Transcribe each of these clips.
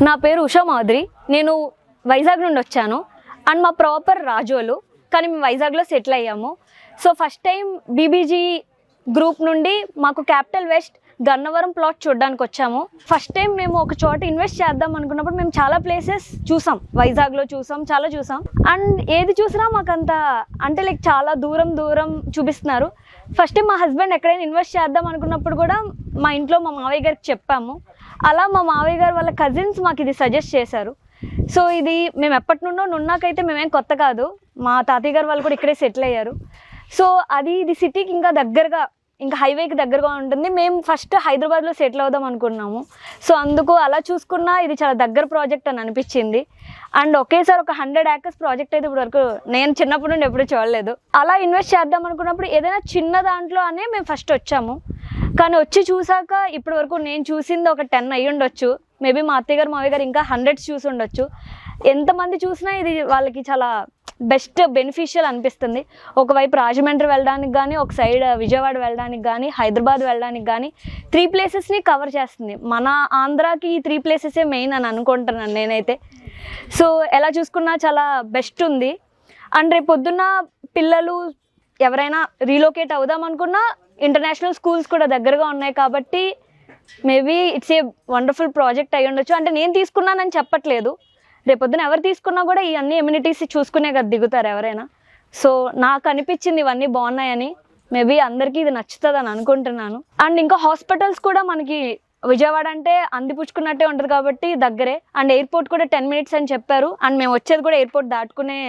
నా పేరు ఉషా మాధురి. నేను వైజాగ్ నుండి వచ్చాను అండ్ మా ప్రాపర్ రాజోలు, కానీ మేము వైజాగ్లో సెటిల్ అయ్యాము. So first time BBG group నుండి మాకు క్యాపిటల్ వెస్ట్ గన్నవరం ప్లాట్ చూడడానికి వచ్చాము. ఫస్ట్ టైం మేము ఒక చోట ఇన్వెస్ట్ చేద్దాం అనుకున్నప్పుడు మేము చాలా ప్లేసెస్ చూసాం, వైజాగ్లో చాలా చూసాం. అండ్ ఏది చూసినా మాకు అంత అంటే లైక్ చాలా దూరం చూపిస్తున్నారు. ఫస్ట్ టైం మా హస్బెండ్ ఎక్కడైనా ఇన్వెస్ట్ చేద్దాం అనుకున్నప్పుడు కూడా మా ఇంట్లో మా మావయ్య గారికి చెప్పాము. అలా మా మావయ్య గారు వాళ్ళ కజిన్స్ మాకు ఇది సజెస్ట్ చేశారు. సో ఇది మేము ఎప్పటి నుండో నున్నాకైతే మేమేం కొత్త కాదు, మా తాతయ్య గారు వాళ్ళు కూడా ఇక్కడే సెటిల్ అయ్యారు. సో ఇది సిటీకి ఇంకా దగ్గరగా, ఇంకా హైవేకి దగ్గరగా ఉంటుంది. మేము ఫస్ట్ హైదరాబాద్లో సెటిల్ అవుదాం అనుకున్నాము. సో అందుకు అలా చూసుకున్నా ఇది చాలా దగ్గర ప్రాజెక్ట్ అని అనిపించింది. అండ్ ఒకేసారి ఒక 100 acres ప్రాజెక్ట్ అయితే ఇప్పుడు వరకు నేను చిన్నప్పటి నుండి ఎప్పుడు చూడలేదు. అలా ఇన్వెస్ట్ చేద్దాం అనుకున్నప్పుడు ఏదైనా చిన్న దాంట్లో అనే మేము ఫస్ట్ వచ్చాము. కానీ వచ్చి చూసాక ఇప్పటి వరకు నేను చూసింది ఒక 10 అయ్యి ఉండొచ్చు. మేబీ మా అత్తయ్య గారు మావయ్య గారు ఇంకా 100s చూసి ఉండొచ్చు. ఎంతమంది చూసినా ఇది వాళ్ళకి చాలా బెస్ట్ బెనిఫిషియల్ అనిపిస్తుంది. ఒకవైపు రాజమండ్రి వెళ్ళడానికి కానీ, ఒక సైడ్ విజయవాడ వెళ్ళడానికి కానీ, హైదరాబాద్ వెళ్ళడానికి కానీ 3 ప్లేసెస్ని కవర్ చేస్తుంది. మన ఆంధ్రాకి ఈ 3 ప్లేసెసే మెయిన్ అని అనుకుంటున్నాను నేనైతే. సో ఎలా చూసుకున్నా చాలా బెస్ట్ ఉంది. అండ్ రేపు పొద్దున్న పిల్లలు ఎవరైనా రీలోకేట్ అవుదాం అనుకున్నా ఇంటర్నేషనల్ స్కూల్స్ కూడా దగ్గరగా ఉన్నాయి కాబట్టి maybe it's a wonderful project అయ్యి ఉండొచ్చు. అంటే నేను తీసుకున్నానని చెప్పట్లేదు, రేపొద్దున ఎవరు తీసుకున్నా కూడా ఈ అన్ని ఎమ్యూనిటీస్ చూసుకునే కదా దిగుతారు ఎవరైనా. సో నాకు అనిపించింది ఇవన్నీ బాగున్నాయని. మేబీ అందరికీ ఇది నచ్చుతుందని అనుకుంటున్నాను. అండ్ ఇంకా హాస్పిటల్స్ కూడా మనకి విజయవాడ అంటే అందిపుచ్చుకున్నట్టే ఉంటుంది కాబట్టి దగ్గరే. అండ్ ఎయిర్పోర్ట్ కూడా 10 minutes అని చెప్పారు. అండ్ మేము వచ్చేది కూడా ఎయిర్పోర్ట్ దాటుకునే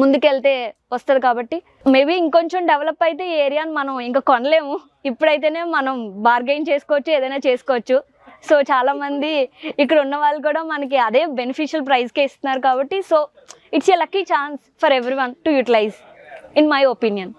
ముందుకెళ్తే వస్తుంది కాబట్టి మేబీ ఇంకొంచెం డెవలప్ అయితే ఈ ఏరియాని మనం ఇంకా కొనలేము. ఇప్పుడైతేనే మనం బార్గెయిన్ చేసుకోవచ్చు, ఏదైనా చేసుకోవచ్చు. సో చాలామంది ఇక్కడ ఉన్న వాళ్ళు కూడా మనకి అదే బెనిఫిషియల్ ప్రైస్కే ఇస్తున్నారు కాబట్టి so it's a lucky chance for everyone to utilise in my opinion.